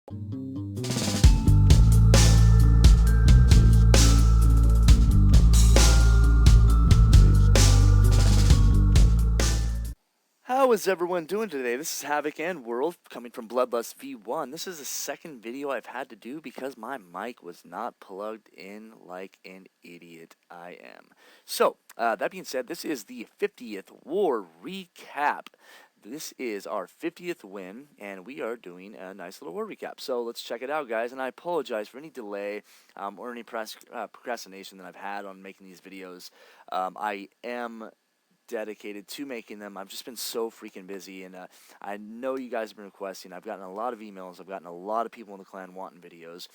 How is everyone doing today? This is Havoc and World coming from BloodLust V1. This is the second video I've had to do because my mic was not plugged in like an idiot I am. So, that being said, this is the 50th War Recap. This is our 50th win, and we are doing a nice little war recap. So let's check it out, guys. And I apologize for any delay or any procrastination that I've had on making these videos. I am dedicated to making them. I've just been so freaking busy, and I know you guys have been requesting. I've gotten a lot of emails. I've gotten a lot of people in the clan wanting videos.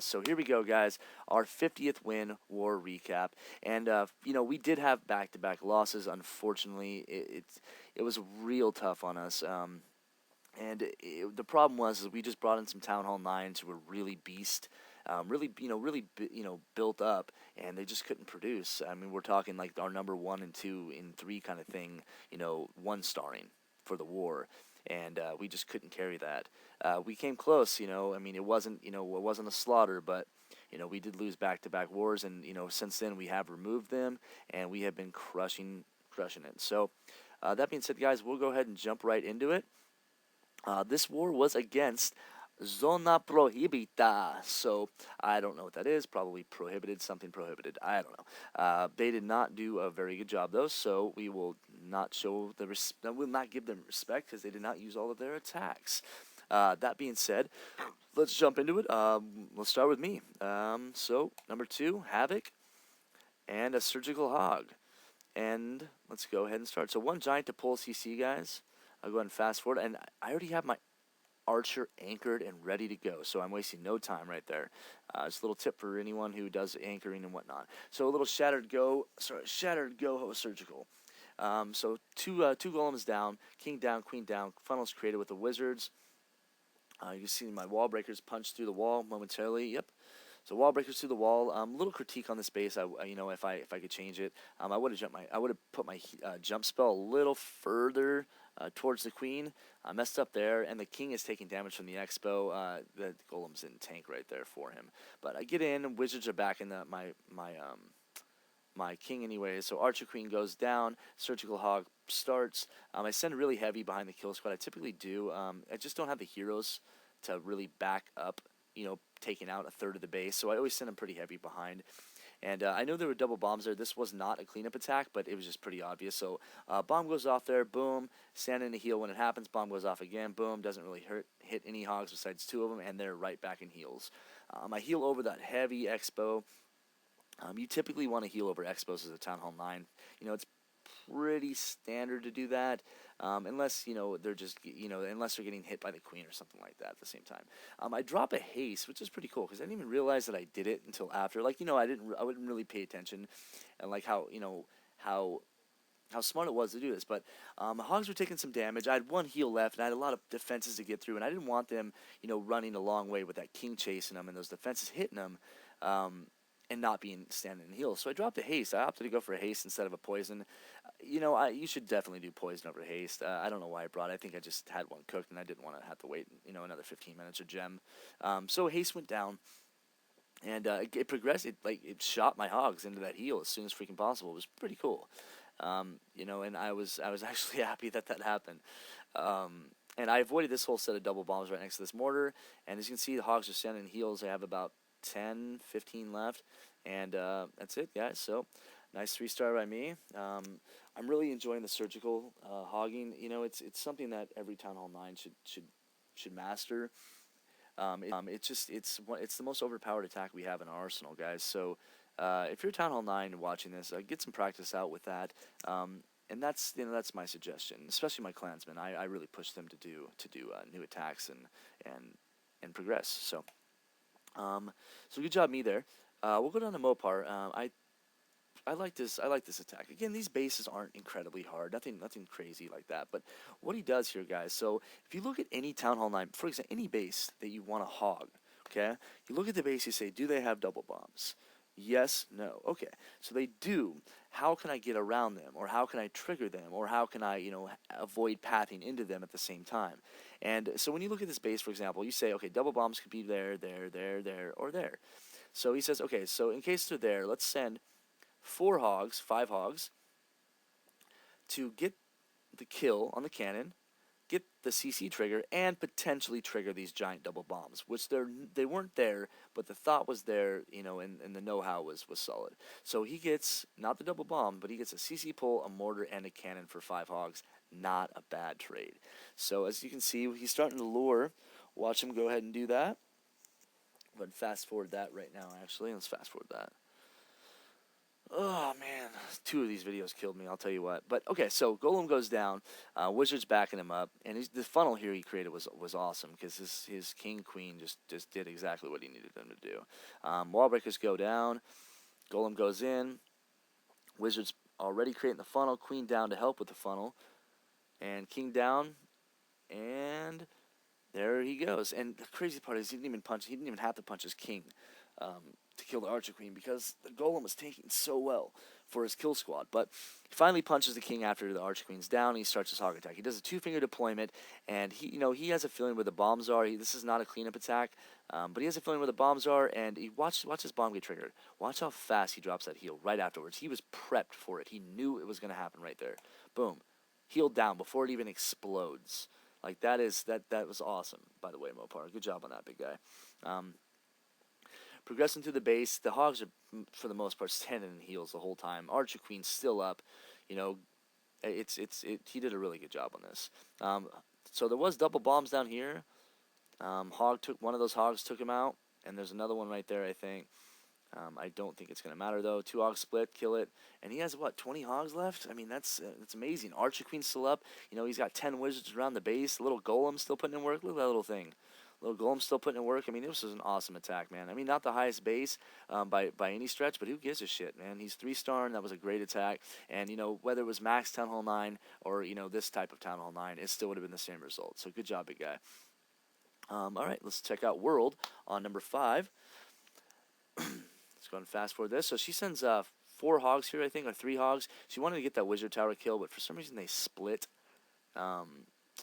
So here we go, guys. Our 50th win war recap, and we did have back-to-back losses. Unfortunately, it was real tough on us. The problem was is we just brought in some Town Hall 9s who were really beast, really built up, and they just couldn't produce. I mean, we're talking like our number 1 and 2 and 3 kind of thing, 1-starring for the war, and we just couldn't carry that. We came close, I mean, it wasn't a slaughter, but we did lose back-to-back wars, and since then we have removed them, and we have been crushing it. So that being said, guys, we'll go ahead and jump right into it. This war was against Zona Prohibita, so I don't know what that is, probably prohibited, something prohibited, I don't know. They did not do a very good job, though, so we will not we'll not give them respect, because they did not use all of their attacks. That being said, let's jump into it. Let's start with me. So, number 2, Havoc, and a Surgical Hog. And let's go ahead and start. So 1 giant to pull CC, guys. I'll go ahead and fast forward, and I already have my archer anchored and ready to go, so I'm wasting no time right there. Just a little tip for anyone who does anchoring and whatnot. So a little shattered go surgical. So two golems down, king down, queen down, funnels created with the wizards. You can see my wall breakers punch through the wall momentarily. Yep. So wall breakers through the wall. Little critique on this base. If I could change it, I would have put my jump spell a little further towards the queen. I messed up there, and the king is taking damage from the expo. The golem's in tank right there for him. But I get in, wizards are back in my king anyway. So archer queen goes down, surgical hog starts. I send really heavy behind the kill squad. I typically do. I just don't have the heroes to really back up, taking out a third of the base. So I always send them pretty heavy behind. And I know there were double bombs there. This was not a cleanup attack, but it was just pretty obvious. So bomb goes off there, boom, stand in the heal when it happens. Bomb goes off again, boom, doesn't really hit any hogs besides 2 of them, and they're right back in heals. I heal over that heavy expo. You typically want to heal over expos as a Town Hall 9. It's pretty standard to do that, unless they're just unless they're getting hit by the queen or something like that at the same time. I drop a haste, which is pretty cool because I didn't even realize that I did it until after. I wouldn't really pay attention, and how smart it was to do this. But hogs were taking some damage. I had 1 heal left, and I had a lot of defenses to get through, and I didn't want them running a long way with that king chasing them and those defenses hitting them. And not standing in heals. So I dropped a haste. I opted to go for a haste instead of a poison. You should definitely do poison over haste. I don't know why I brought it. I think I just had 1 cooked, and I didn't want to have to wait, another 15 minutes or gem. So haste went down, and it progressed. It shot my hogs into that heal as soon as freaking possible. It was pretty cool. And I was actually happy that happened. And I avoided this whole set of double bombs right next to this mortar. And as you can see, the hogs are standing in heals. I have about 10, 15 left, and that's it, guys. So nice 3-star by me. I'm really enjoying the surgical hogging. It's something that every Town Hall 9 should master. It's the most overpowered attack we have in our arsenal, guys. So if you're Town Hall 9 watching this, get some practice out with that. And that's my suggestion, especially my clansmen. I really push them to do new attacks and progress. So good job, me there. We'll go down to Mopar. I like this attack. Again, these bases aren't incredibly hard. Nothing crazy like that. But what he does here, guys. So if you look at any Town Hall 9, for example, any base that you want to hog, okay, you look at the base. You say, do they have double bombs? Yes, no. Okay, so they do. How can I get around them, or how can I trigger them, or how can I, avoid pathing into them at the same time? And so when you look at this base, for example, you say, okay, double bombs could be there, there, there, there, or there. So he says, okay, so in case they're there, let's send 4 hogs, 5 hogs, to get the kill on the cannon, get the CC trigger, and potentially trigger these giant double bombs, which they weren't there, but the thought was there, and the know-how was solid. So he gets not the double bomb, but he gets a CC pull, a mortar, and a cannon for 5 hogs. Not a bad trade. So as you can see, he's starting to lure. Watch him go ahead and do that. But fast forward that right now. Actually, let's fast forward that. Oh man, 2 of these videos killed me. I'll tell you what. But okay, so Golem goes down. Wizard's backing him up, and the funnel here he created was awesome because his king queen just did exactly what he needed them to do. Wall breakers go down. Golem goes in. Wizard's already creating the funnel. Queen down to help with the funnel, and king down, and there he goes. And the crazy part is he didn't even have to punch his king to kill the Archer Queen because the Golem was tanking so well for his kill squad. But he finally punches the king after the Archer Queen's down. And he starts his hog attack. He does a 2-finger deployment, and he has a feeling where the bombs are. This is not a cleanup attack, but he has a feeling where the bombs are. And he watch his bomb get triggered. Watch how fast he drops that heal right afterwards. He was prepped for it. He knew it was going to happen right there. Boom, healed down before it even explodes. Like that was awesome, by the way, Mopar. Good job on that, big guy. Progressing through the base, the hogs are for the most part standing in heals the whole time. Archer Queen's still up, you know. He did a really good job on this. So there was double bombs down here. One of those hogs took him out, and there's another one right there, I think. I don't think it's going to matter, though. 2 hogs split, kill it. And he has, 20 hogs left? I mean, that's amazing. Archer Queen's still up. He's got 10 wizards around the base. Little Golem still putting in work. Look at that little thing. Little Golem still putting in work. I mean, this was an awesome attack, man. I mean, not the highest base by any stretch, but who gives a shit, man? He's 3-star, and that was a great attack. And, whether it was max Town Hall 9 or, this type of Town Hall 9, it still would have been the same result. So good job, big guy. All right, let's check out World on number 5. Let's go ahead and fast forward this. So she sends 4 hogs here, I think, or 3 hogs. She wanted to get that wizard tower kill, but for some reason they split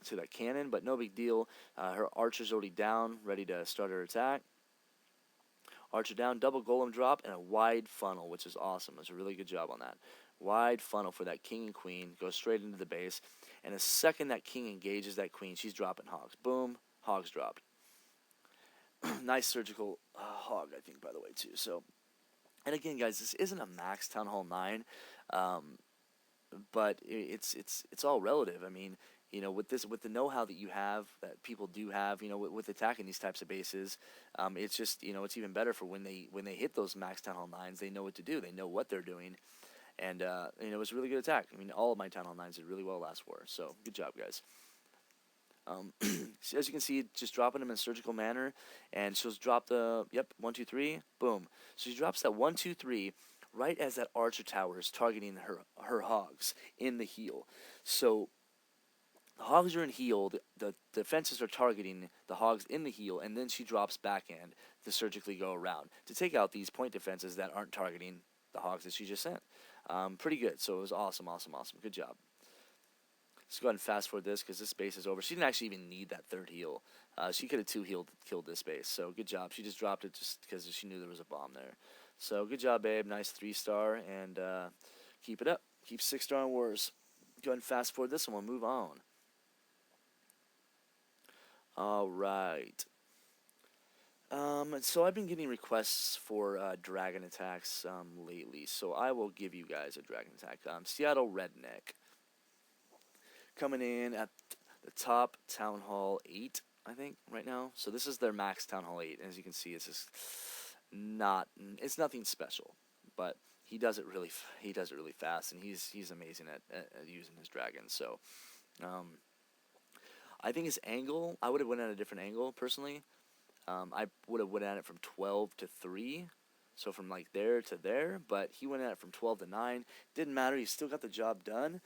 to that cannon, but no big deal. Her archer's already down, ready to start her attack. Archer down, double golem drop, and a wide funnel, which is awesome. It's a really good job on that. Wide funnel for that king and queen. Goes straight into the base. And the second that king engages that queen, she's dropping hogs. Boom, hogs dropped. Nice surgical hog, I think, by the way, too. So, and again, guys, this isn't a max Town Hall 9, but it's all relative. I mean, with the know-how that you have, that people do have, with attacking these types of bases, it's just, it's even better for when they hit those max Town Hall 9s, they know what to do, they know what they're doing, and it was a really good attack. I mean, all of my Town Hall 9s did really well last war, so good job, guys. As you can see, just dropping them in a surgical manner, and she'll drop the 1, 2, 3, boom. So she drops that 1, 2, 3 right as that archer tower is targeting her hogs in the heal. So the hogs are in heal, the defenses are targeting the hogs in the heal, and then she drops backhand to surgically go around to take out these point defenses that aren't targeting the hogs that she just sent. Pretty good. So it was awesome. Good job. Let's go ahead and fast forward this because this base is over. She didn't actually even need that 3rd heal. She could have 2-killed this base. So good job. She just dropped it just because she knew there was a bomb there. So good job, babe. Nice 3-star, and keep it up. Keep 6-star on wars. Go ahead and fast forward this, and we'll move on. All right. So I've been getting requests for dragon attacks lately. So I will give you guys a dragon attack. Seattle Redneck. Coming in at the top, Town Hall 8, I think, right now. So this is their max Town Hall 8. And as you can see, it's just it's nothing special. But he does it really fast, and he's amazing at using his dragon. So I think his angle, I would have went at a different angle, personally. I would have went at it from 12 to 3. So from like there to there. But he went at it from 12 to 9. Didn't matter. He still got the job done.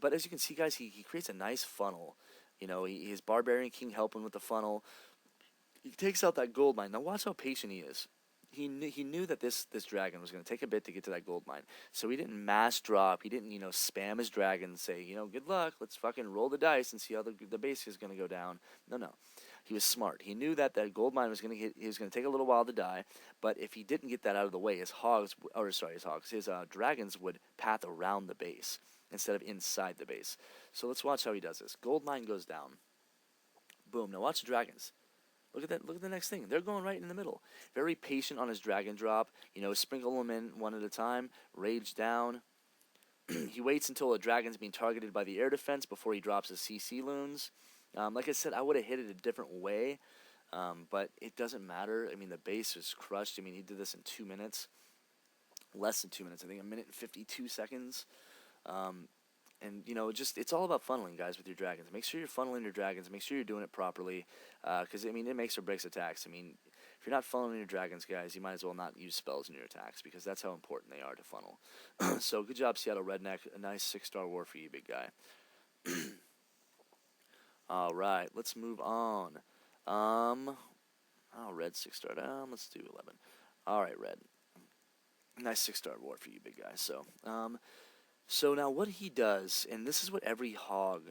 But as you can see, guys, he creates a nice funnel. His Barbarian King helping with the funnel. He takes out that gold mine. Now watch how patient he is. he knew that this dragon was going to take a bit to get to that gold mine, so he didn't mass drop. He didn't spam his dragon and say good luck. Let's fucking roll the dice and see how the base is going to go down. No. He was smart. He knew that gold mine was going to he was going to take a little while to die, but if he didn't get that out of the way, his dragons would path around the base instead of inside the base. So let's watch how he does this. Gold mine goes down. Boom. Now watch the dragons. Look at that. Look at the next thing. They're going right in the middle. Very patient on his dragon drop. Sprinkle them in one at a time. Rage down. He waits until a dragon's being targeted by the air defense before he drops his CC loons. Like I said, I would have hit it a different way, but it doesn't matter. I mean, the base was crushed. I mean, he did this in 2 minutes. Less than 2 minutes. I think 1 minute and 52 seconds. And, it's all about funneling, guys, with your dragons. Make sure you're funneling your dragons. Make sure you're doing it properly, because, it makes or breaks attacks. I mean, if you're not funneling your dragons, guys, you might as well not use spells in your attacks, because that's how important they are to funnel. So, good job, Seattle Redneck. A nice 6-star war for you, big guy. All right, let's move on. Red 6-star down. Let's do 11. All right, Red. Nice 6-star war for you, big guy. So now what he does, and this is what every hog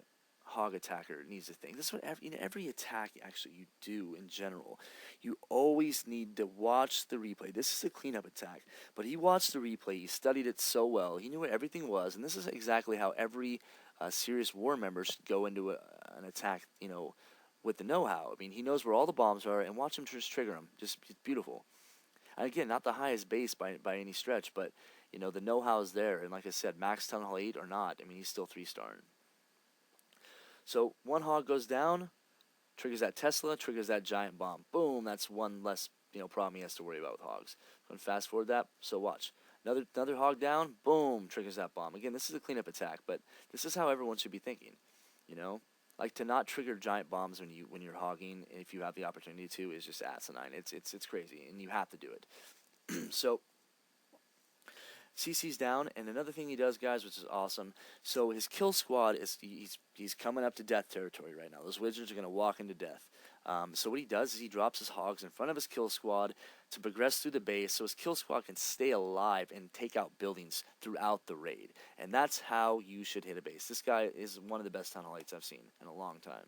attacker needs to think. This is what every attack actually you do in general. You always need to watch the replay. This is a cleanup attack, but he watched the replay. He studied it so well. He knew what everything was, and this is exactly how every serious war member should go into an attack, with the know-how. I mean, he knows where all the bombs are, and watch him just trigger them. Just beautiful. And again, not the highest base by any stretch, but the know-how is there. And like I said, max Town Hall 8 or not, he's still 3-starring. So one hog goes down, triggers that Tesla, triggers that giant bomb. Boom, that's one less problem he has to worry about with hogs. I'm going to fast forward that, so watch. Another hog down, boom, triggers that bomb. Again, this is a cleanup attack, but this is how everyone should be thinking. Like, to not trigger giant bombs when you're hogging, if you have the opportunity to, is just asinine. It's crazy, and you have to do it. So CC's down, and another thing he does, guys, which is awesome. So his kill squad he's coming up to death territory right now. Those wizards are going to walk into death. So what he does is he drops his hogs in front of his kill squad to progress through the base, so his kill squad can stay alive and take out buildings throughout the raid. And that's how you should hit a base. This guy is one of the best Town Hall 8s I've seen in a long time.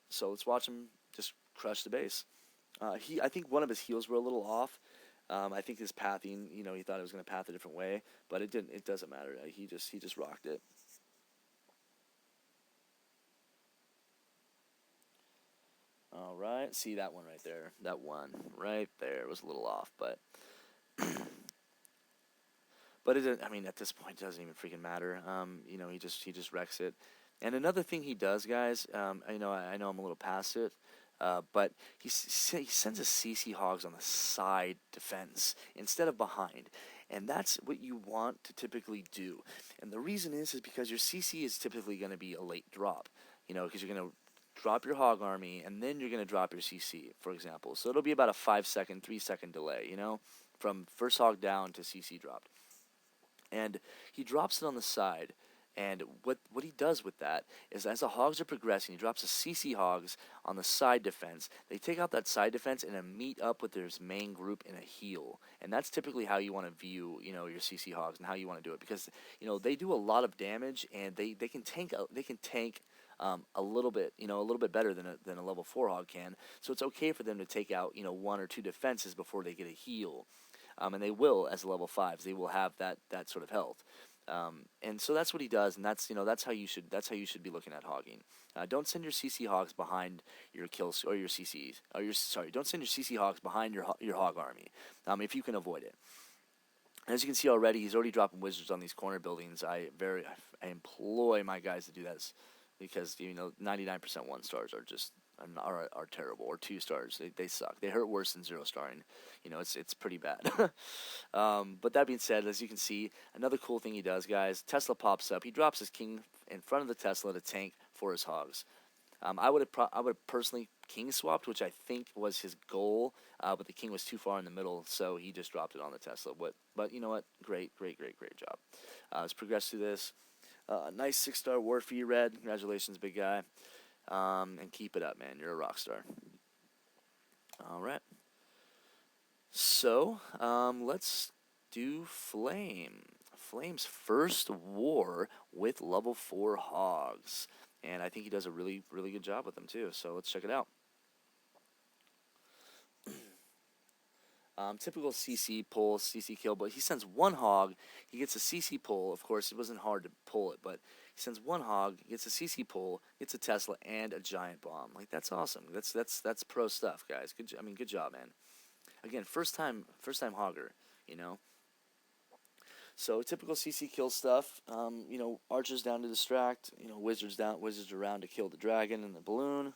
So let's watch him just crush the base. I think one of his heals were a little off. I think his pathing, he thought it was going to path a different way, but it didn't. It doesn't matter. He just rocked it. All right, see that one right there. That one right there was a little off, but it didn't. At this point, it doesn't even freaking matter. He just wrecks it. And another thing he does, guys, I know I'm a little past it. But he sends his CC hogs on the side defense instead of behind. And that's what you want to typically do. And the reason is because your CC is typically going to be a late drop. Because you're going to drop your hog army, and then you're going to drop your CC, for example. So it'll be about a 5-second, 3-second delay, from first hog down to CC dropped. And he drops it on the side. And what he does with that is, as the hogs are progressing, he drops the CC hogs on the side defense. They take out that side defense and then meet up with their main group in a heal. And that's typically how you want to view, your CC hogs and how you want to do it, because they do a lot of damage, and they can tank a little bit better than a level 4 hog can. So it's okay for them to take out 1 or 2 defenses before they get a heal. And they will, as level 5s, they will have that sort of health. And so that's what he does, and that's how you should be looking at hogging. Don't send your CC hogs behind your kills or your CCs. Don't send your CC hogs behind your hog army, if you can avoid it. And as you can see already, he's already dropping wizards on these corner buildings. I employ my guys to do that, because 99% 1-stars are just are terrible, or 2-stars. They suck. They hurt worse than 0-starring. It's pretty bad. But that being said, as you can see, another cool thing he does, guys, Tesla pops up. He drops his king in front of the Tesla to tank for his hogs. I would have personally king swapped, which I think was his goal, but the king was too far in the middle, so he just dropped it on the Tesla. But you know what? Great job. Let's progress through this. Nice 6-star war for you, Red. Congratulations, big guy. And keep it up, man. You're a rock star. All right. So, let's do Flame. Flame's first war with level 4 hogs. And I think he does a really, really good job with them too. So let's check it out. Typical CC pull, CC kill, but he sends one hog. He gets a CC pull. Of course, it wasn't hard to pull it, but he sends one hog, gets a CC pull, gets a Tesla, and a giant bomb. Like, that's awesome. That's pro stuff, guys. Good job, man. Again, first time hogger, you know. So typical CC kill stuff. Archers down to distract. Wizards around to kill the dragon and the balloon.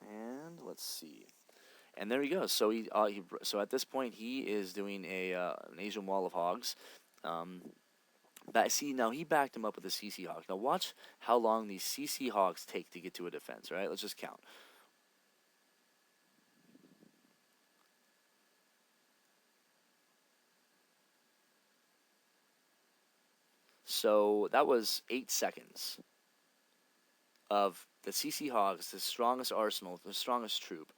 And let's see. And there he goes. So so at this point he is doing an Asian wall of hogs. Now he backed him up with a CC hog. Now watch how long these CC hogs take to get to a defense. Right? Let's just count. So that was 8 seconds of the CC hogs, the strongest arsenal, the strongest troop,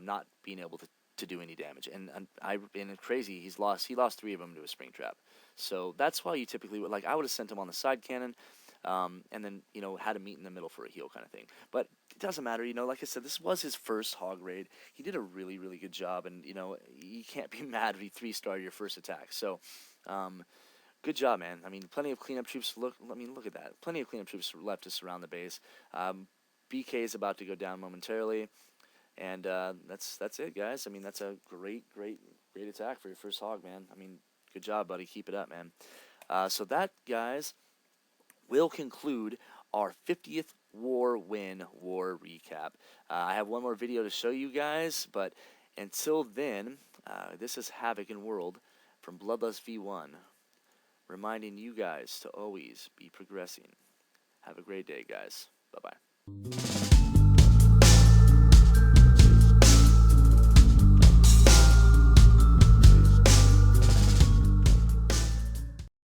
not being able to do any damage. And crazy, he lost 3 of them to a spring trap. So that's why you typically would, like, I would have sent him on the side cannon, and then had him meet in the middle for a heal kind of thing. But it doesn't matter, like I said, this was his first hog raid. He did a really, really good job, and you can't be mad if he 3-starred your first attack. So good job, man. I mean, plenty of cleanup troops. Look at that. Plenty of cleanup troops left to surround the base. BK is about to go down momentarily. And that's it, guys. I mean, that's a great attack for your first hog, man. I mean, good job, buddy. Keep it up, man. So that, guys, will conclude our 50th war recap. I have one more video to show you guys, but until then, this is Havoc in World from BloodLust V1, reminding you guys to always be progressing. Have a great day, guys. Bye-bye.